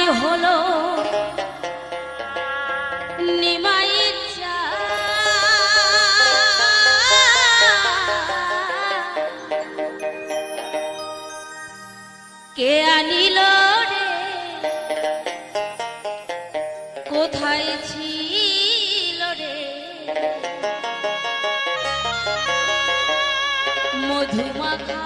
বিদায় হলো নিমাইয়ের কে আনিল রে কোথায় ছিল রে মধুমাখা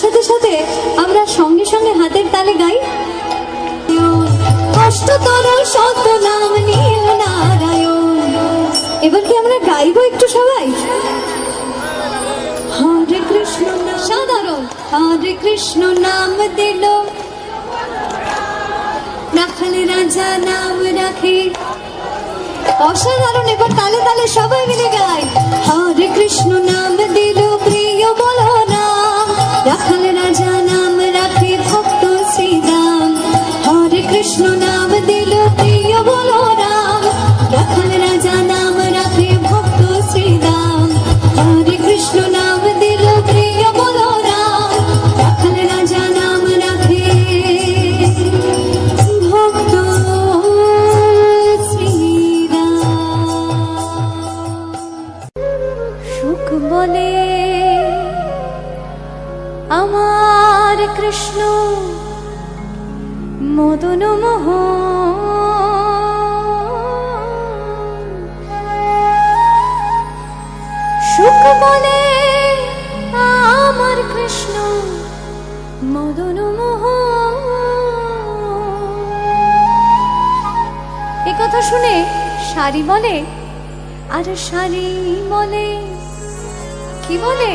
সাথে সাথে আমরা সঙ্গে সঙ্গে হাতের তালে গাই। কষ্টতর শত নাম নীল নারায়ণ। এবার কি আমরা গাইবো একটু সবাই? হরে কৃষ্ণ সাধারণ হরে কৃষ্ণ নাম দিল, রাখাল রাজা নাম রাখে। অসাধারণ। এবার তালে তালে সবাই মিলে গাই। হরে কৃষ্ণ নাম দিল প্রিয় বলো নাম, রাখাল রাজা নাম রাখে ভক্ত শ্রীরাম। হরে কৃষ্ণ নাম দিল প্রিয় বলো নাম, রাখাল রাজা নাম রাখে ভক্ত শ্রীরাম। হরে কৃষ্ণ নাম দিল প্রিয় বলো নাম, রাখাল রাজা নাম রাখে ভক্ত সুখ বলে আমার কৃষ্ণ মদন মোহন। সুখ বলে আমার কৃষ্ণ মদন মোহন। এ কথা শুনে শাড়ি বলে, আর শাড়ি বলে কি বলে?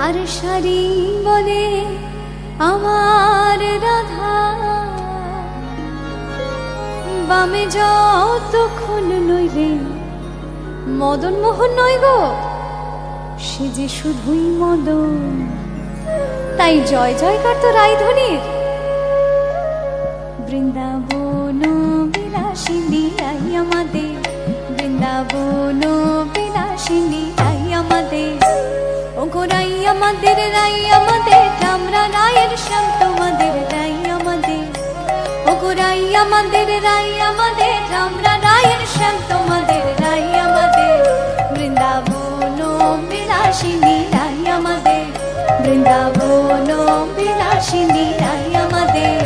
আর শাড়ি বলে আমার রাধা বামে যতক্ষণ নইলে মদন মোহন নয় গো, সে যে শুধুই মদন। তাই জয় জয়কার তো রায়ধনীর। বৃন্দাবন বিলাসিনী রাই আমাদের, বৃন্দাবন বিলাসিনী রাই আমাদের। ও গো রাই আমাদের, রাই আমাদের, আমরা রায়ের শ্যাম তোমাদের রাই আমাদের। ও গো রাই আমাদের, রাই আমাদের, আমরা রায়ের শ্যাম তোমাদের রাই আমাদের। বৃন্দাবন বিলাসিনী রাই আমাদের, বৃন্দাবন বিলাসিনী রাই আমাদের।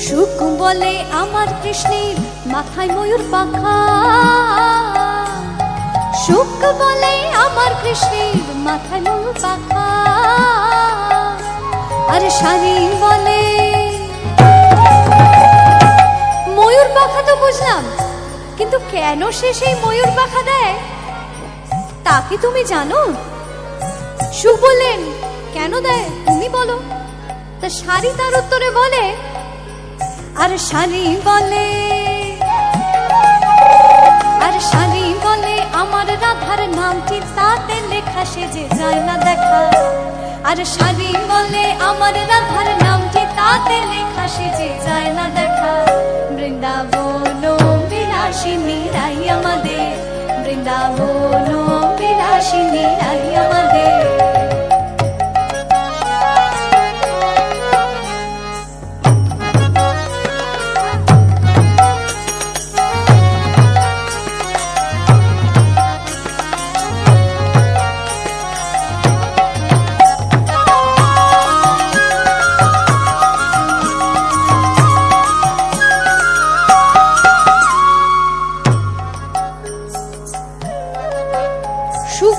সুখ বলে আমার কৃষ্ণের মাথায় ময়ূর পাখা। সুখ বলে আমার কৃষ্ণের মাথায় ময়ূর পাখা। আর শাড়ি বলে ময়ূর পাখা তো বুঝলাম, কিন্তু কেন সে সেই ময়ূর পাখা দেয় তা কি তুমি জানো? সুখ বললেন কেন দেয় তুমি বলো। তা শাড়ি তার উত্তরে বলে, আর শাড়ি বলে, আর শাড়ি বলে আমার রাধার নামটি তাতে লেখা, সে যে যায় না দেখা। আর শাড়ি বলে আমার রাধার নামটি তাতে লেখা, সে যে যায় না দেখা। বৃন্দাবন বিলাসিনী রাই আমাদের, বৃন্দাবন বিলাসিনী রাই আমাদের।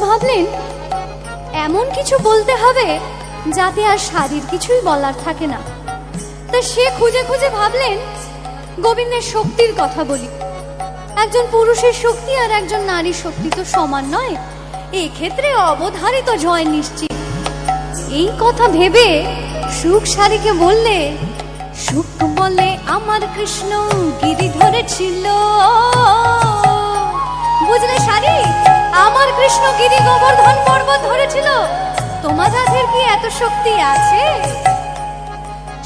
ভাবলেন এমন কিছু বলতে হবে যাতে আর শাড়ির কিছুই বলার থাকে না। তা সে খুঁজে খুঁজে ভাবলেন গোবিন্দের শক্তির কথা বলি। একজন পুরুষের শক্তি আর একজন নারীর শক্তি তো সমান নয়, এক্ষেত্রে অবধারিত জয় নিশ্চিত। এই কথা ভেবে সুখ শাড়িকে বললে, সুখ বলে আমার কৃষ্ণ গিরি ধরেছিল। বুঝলে শাড়ি, আমার কৃষ্ণ গিরি গোবর্ধন পর্বত ধরেছিল, তোমার রাধের কি এত শক্তি আছে?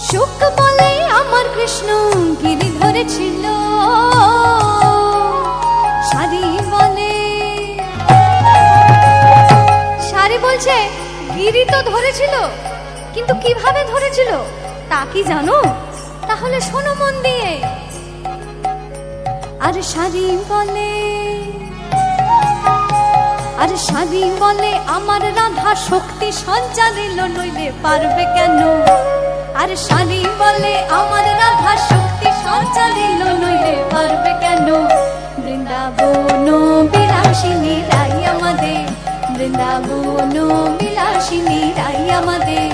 সুখ বলে আমার কৃষ্ণ গিরি ধরেছিল। শাড়ি বলে, শাড়ি বলছে গিরি তো ধরেছিল, কিন্তু কিভাবে ধরেছিল তা কি জানো? তাহলে শোনো মন দিয়ে। আর শাড়ি বলে, আর শাড়ি বলে আমার রাধা শক্তি সঞ্চারিল নইলে পারবে কেন? আর শাড়ি বলে আমার রাধা শক্তি সঞ্চারিল নইলে পারবে কেন? বৃন্দাবন বিলাসিনী রাই আমাদের, বৃন্দাবন বিলাসিনী রাই আমাদের,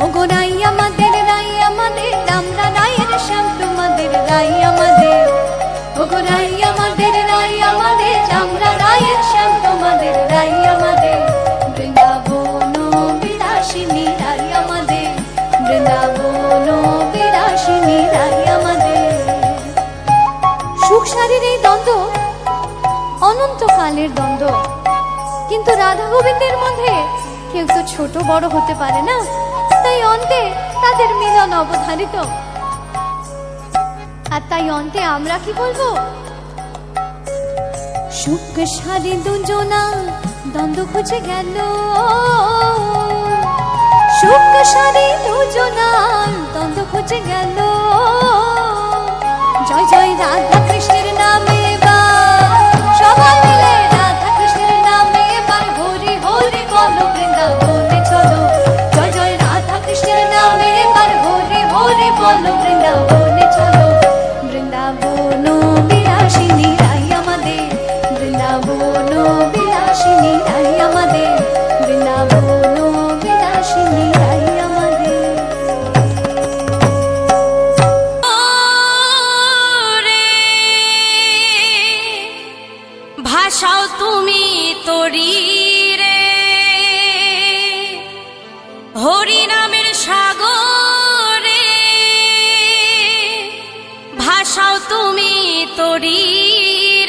ওগো রাই আমাদের, রাই আমাদের, আমরা রায়ের শ্যাম তোমাদের রাই আমাদের, ওগো রাই আমাদের, রাই আমাদের, আমরা রায়ের শ্যাম তোমাদের রাই আমাদের, বৃন্দাবন বিলাসিনী রাই আমাদের, বৃন্দাবন বিলাসিনী রাই আমাদের। সুখ শারীর এই দ্বন্দ্ব অনন্তকালের দ্বন্দ্ব, কিন্তু রাধা গোবিন্দের মধ্যে কেউ তো ছোট বড় হতে পারে না, তাই অন্তে তাদের মিলন অবধারিত। আর তাই অন্তে আমরা কি বলবো? সুখ সারি দুজনা দ্বন্দ্ব খুঁজে গেল, সুখ সারি দুজনা দ্বন্দ্ব খুঁজে গেল, জয় জয় রাধা কৃষ্ণের নামে বা সবাই মিলে রাধা কৃষ্ণের নামে এবার হরি হরি বলো, বৃন্দাবনে চলো, জয় জয় রাধা কৃষ্ণের নামে এবার হরি হরি বলো, বৃন্দাবনে চলো, বৃন্দাবন বিলাসিনী রাই আমাদের, বৃন্দাবন বিলাসিনী রাই আমাদের, বৃন্দাবন বিলাসিনী রাই আমাদের। ভাষাও তুমি তরি রে, হরি নামের সাগরে, ভাষাও তুমি তরি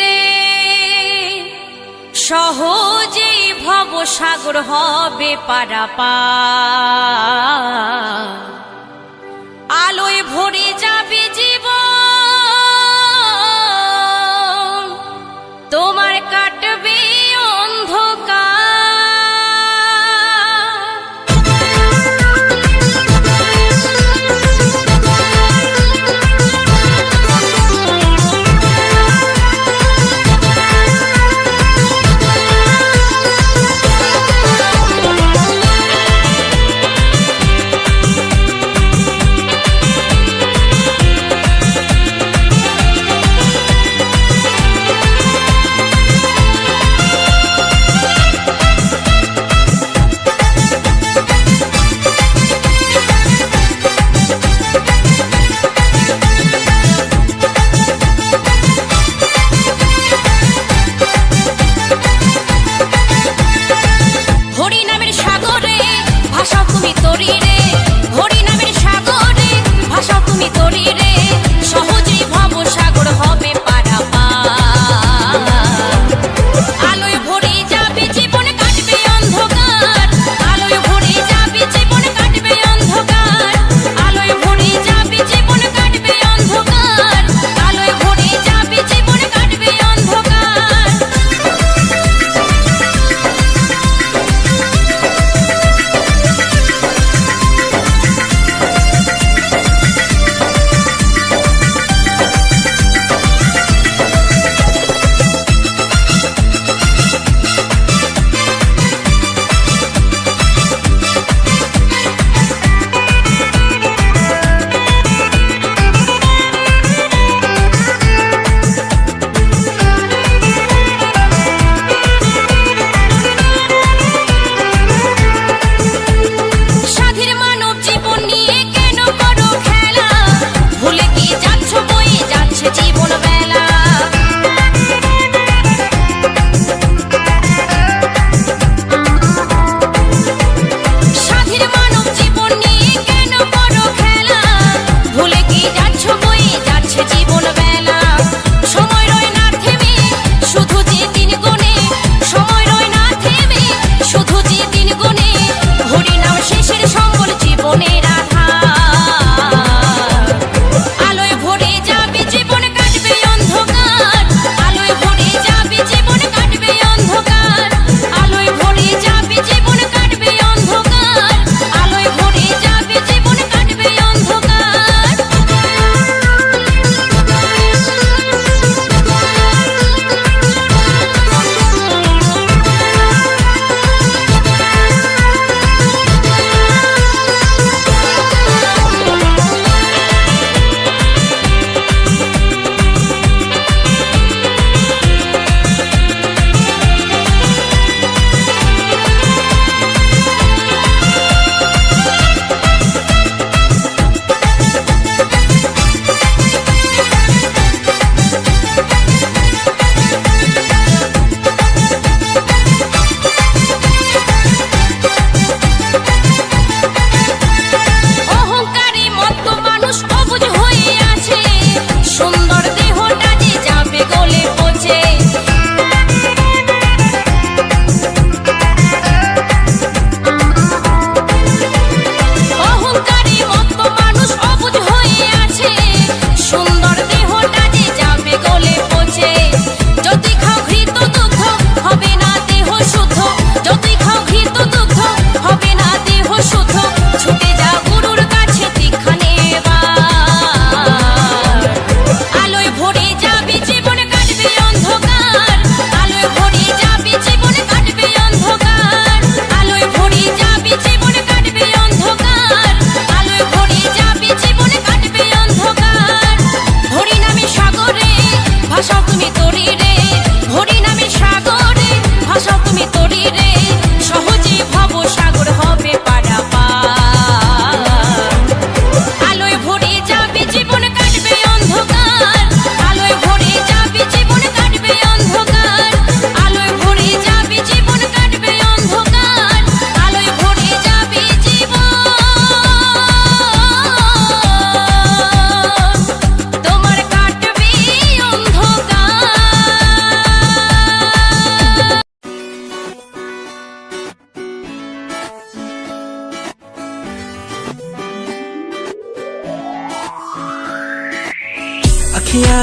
রে, সহজে ভব সাগর হবে পারাপার, আলোয় ভরে যাবে জীবন, তোমার কাটবে অন্ধকার।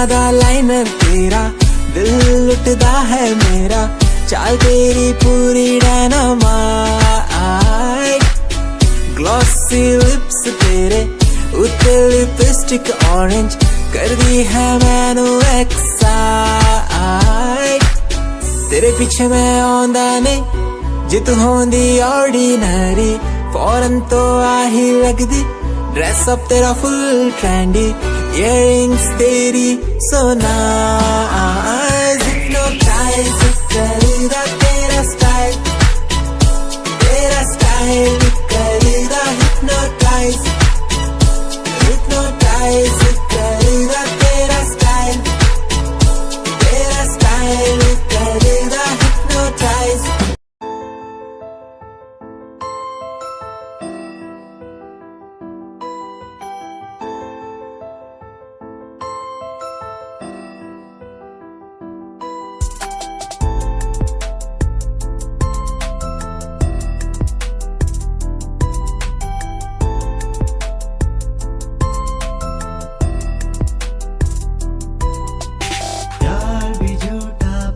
ज्यादा लाइनर तेरा, दिल लुटदा है मेरा, चाल तेरी पूरी डायनामाइट। ग्लॉसी लिप्स तेरे उत्ते लिपस्टिक ऑरेंज, कर दी है मैनू एक्साइट। तेरे पीछे मैं आंदा नहीं, जे तू होंदी ऑर्डिनरी, फौरन तो आही लगदी। ड्रेस अप तेरा फुल ट्रेंडी, इयररिंग्स तेरी सो नाइस। हिप्नोटाइज करेगा तेरा स्टाइल, तेरा स्टाइल करेगा हिप्नोटाइज। हिप्नोटाइज करेगा तेरा स्टाइल, तेरा स्टाइल करेगा हिप्नोटाइज।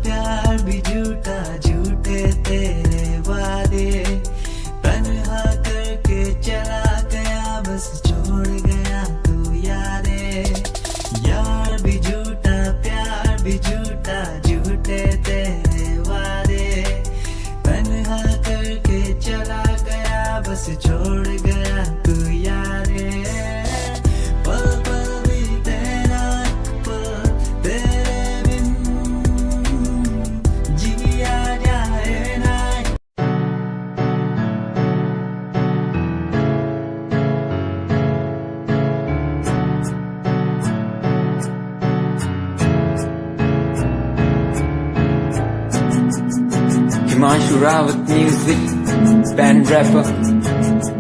प्यार भी झूठा, झूठे तेरे वादे, तन्हा करके चला गया, बस छोड़ गया तू यादें। यार भी झूठा, प्यार भी झूठा, झूठे तेरे वादे, तन्हा करके चला गया, बस छोड़ गया तू यादें। पल पल भी तेरा पल, तेरे बिन जिया जाए ना। Himanshu Rawat music, band rapper,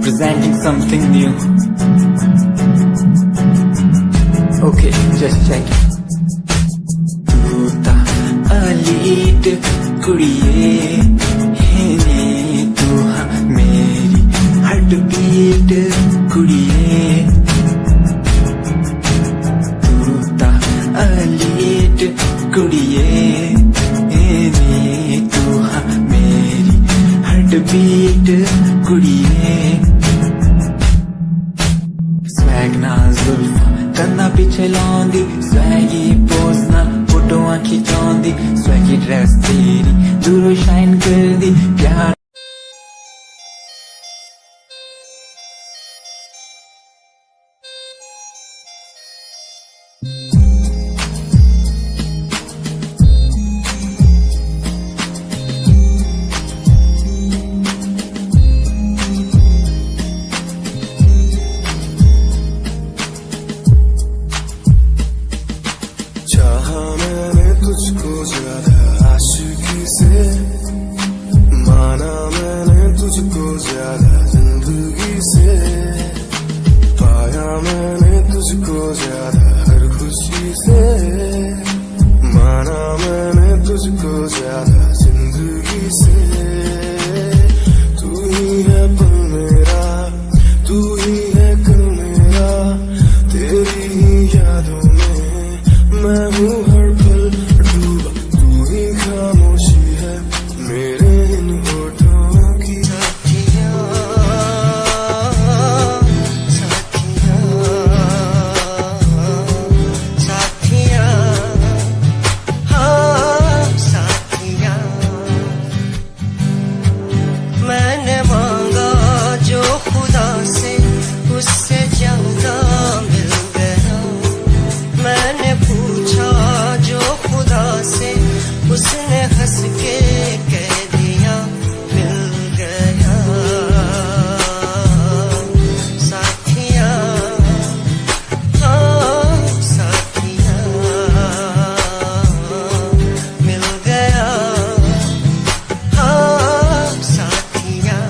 presenting something new. Okay, just check it. तू ता अलीट कुड़िए है ने, तू हाँ मेरी हार्ट बीट कुड़िए। तू ता अलीट कुड़िए है ने, तू हाँ मेरी हार्ट बीट कुड़िए। स्वैग नाल जुल्फा कन्ना पिछे लाउंदी, स्वैगी पोज नाल फोटोआं खिचाउंदी, स्वैगी ड्रेस तेरी दूरों शाइन करदी। प्यार चाहा मैंने तुझको ज्यादा आशिकी से, माना मैंने तुझको ज्यादा जिंदगी से, पाया मैंने तुझको ज्यादा हर खुशी से, माना मैंने तुझको ज्यादा जिंदगी से। तू ही है पल मेरा, तू ही है कल मेरा, तेरी ही यादों में मैं हूँ हर पल डूबा। तू ही खामोशी है मेरे इन होठों की। साथियाँ, साथियाँ, साथियाँ, हाँ साथियाँ। मैंने मांगा जो खुदा से, उससे ज्यादा मिल गया। मैंने पूछा जो खुदा से, उसने हंस के कह दिया मिल गया। साथियाँ, हाँ साथियाँ, मिल गया, हाँ साथियाँ।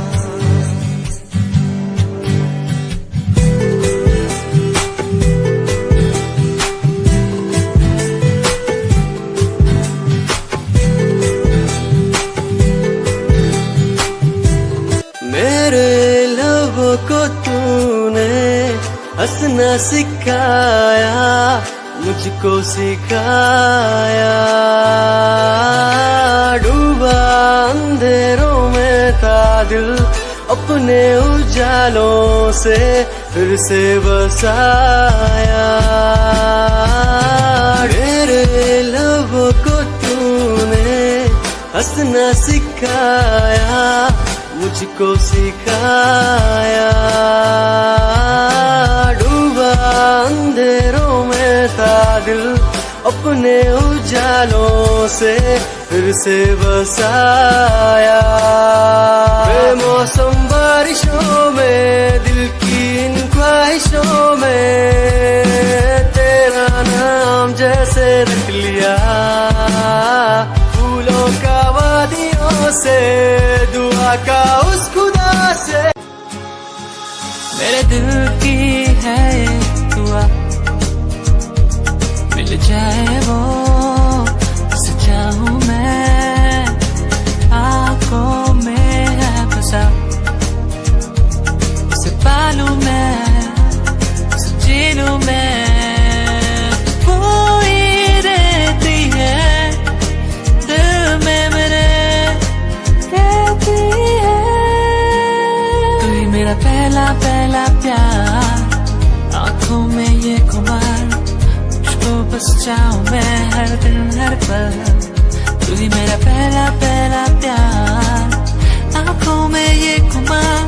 मेरे लबों को तूने हंसना सिखाया, मुझ मुझको सिखाया। डूबा अंधेरों में था दिल, अपने उजालों से फिर से बसाया। मेरे लबों को तूने हंसना सिखाया, मुझको सिखाया। डूबा अंधेरों में था दिल, अपने उजालों से फिर से बसाया। बेमौसम बारिशों में, दिल की इन ख्वाहिशों में तेरा नाम जैसे रख लिया। फूलों का वादियों से, दुआ का उस खुदा से। मेरे दिल की है ये दुआ, मिल जाए वो सच्चा हूँ मैं। आंखों में है बसा, उसे पालूं मैं, उसे जी लूं मैं। वो ही रहती है दिल में मेरे, कहती है तू ही मेरा पहला पहला प्यार। आंखों में ये खुमार, मुझको बस चाहूं मैं हर दिन हर पल। तू ही मेरा पहला पहला प्यार। आंखों में ये खुमार,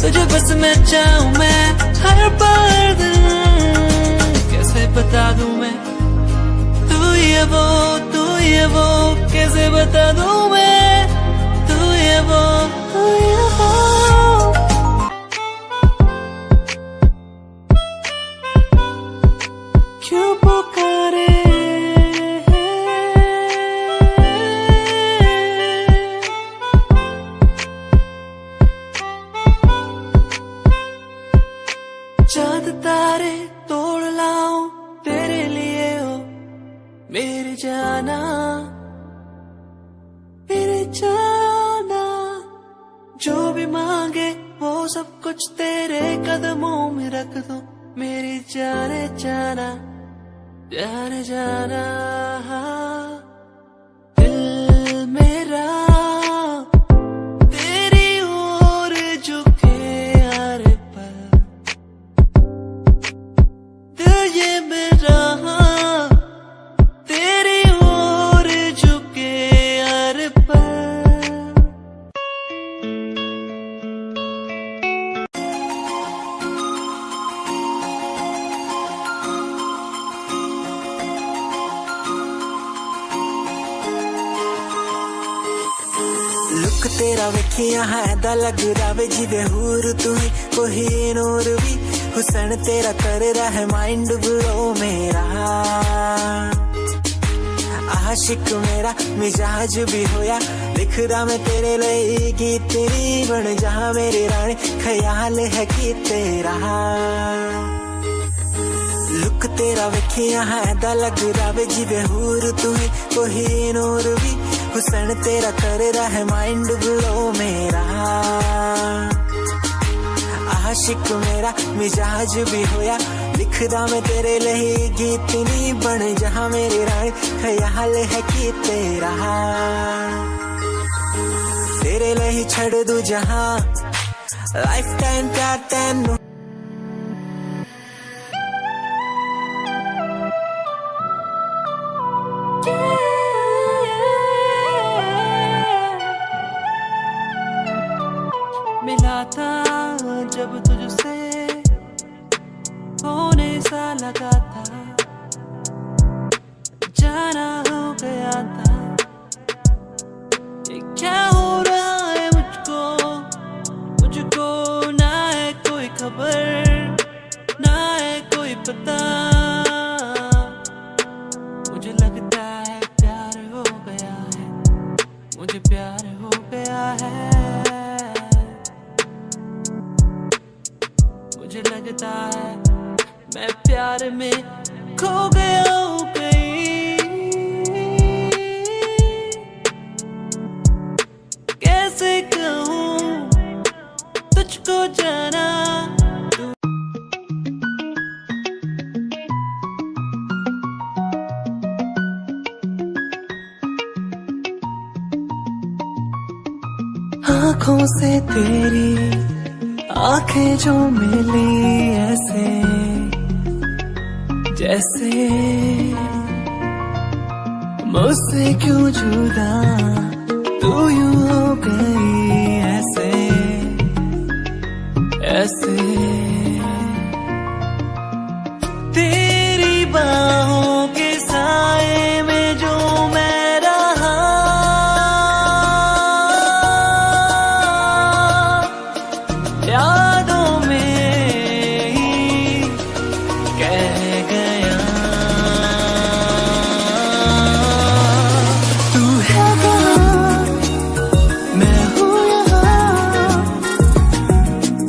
तुझे बस मैं चाहूं मैं हर पल। कैसे बता दूं मैं, तू ही है वो, तू ही है वो। कैसे बता दूं मैं, तू ही है वो, तू ही है वो। क्यों पुकारे चांद तारे तोड़ लाऊं तेरे लिए हो मेरी जाना, मेरी जाना। जो भी मांगे वो सब कुछ तेरे कदमों में रख दूं मेरी जाने जाना, जाने जाना। दिल मेरा तेरी ओर झुके हर पल, दिल ये मेरा तेरी ओर झुके हर पल। लुक तेरा वेखिया है दा लग रहा जिवे हूर तू ही कोई नूर भी। हुसन तेरा कर रहा है माइंड ब्लो मेरा। आशिक मेरा मिजाज भी होया, लिख रहा मैं तेरे लिए गीत। तेरी बन जा मेरी रानी, ख्याल है कि तेरा। लुक तेरा वेखिया है दा लग रहा जिवे हूर तू ही कोई नूर भी। हुसन तेरा कर रहा है माइंड ब्लो मेरा। आशिक मेरा मिजाज भी होया, लिख रहा मैं तेरे लिए गीत। नी बन जहाँ मेरी रानी, ख्याल है कि तेरा। तेरे लिए छड़ दूं जहाँ, लाइफ टाइम प्यार तेनू। मिला था जब तुझसे होने सा लगा था, जाना हो गया था। ये क्या हो रहा है मुझको, मुझको ना है कोई खबर, ना है कोई पता। मुझे लगता है प्यार हो गया है, मुझे प्यार हो गया है। मुझे लगता है मैं प्यार में खो गया हूँ कहीं। कैसे कहूँ तुझको जाना तू। आंखों से तेरी आंखें जो मिली ऐसे जैसे मुझसे क्यों जुदा तू यूं हो गई ऐसे ऐसे तेरी बाहों के साए में जो मैं रहा यादों में ही कह गया तू है कहाँ मैं हूँ यहाँ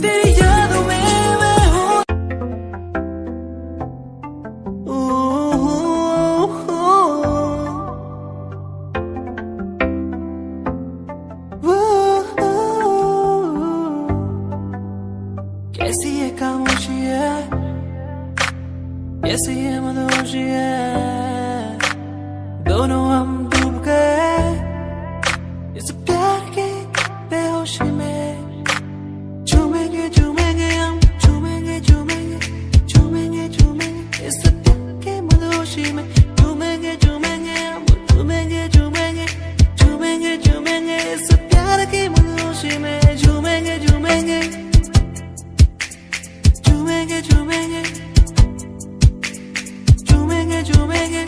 तेरी यादों में मैं हूँ कैसी ये खामोशी है कैसी ये मदहोशी है दोनों हम डूब गए इस प्यार के बेहोशी में झूमेंगे झूमेंगे हम झूमेंगे झूमेंगे झूमेंगे झूमेंगे इस प्यार के मदहोशी में झूमेंगे झूमेंगे हम झूमेंगे झूमेंगे झूमेंगे झूमेंगे इस प्यार की मदहोशी में झूमेंगे झूमेंगे झूमेंगे झूमेंगे झूमेंगे झूमेंगे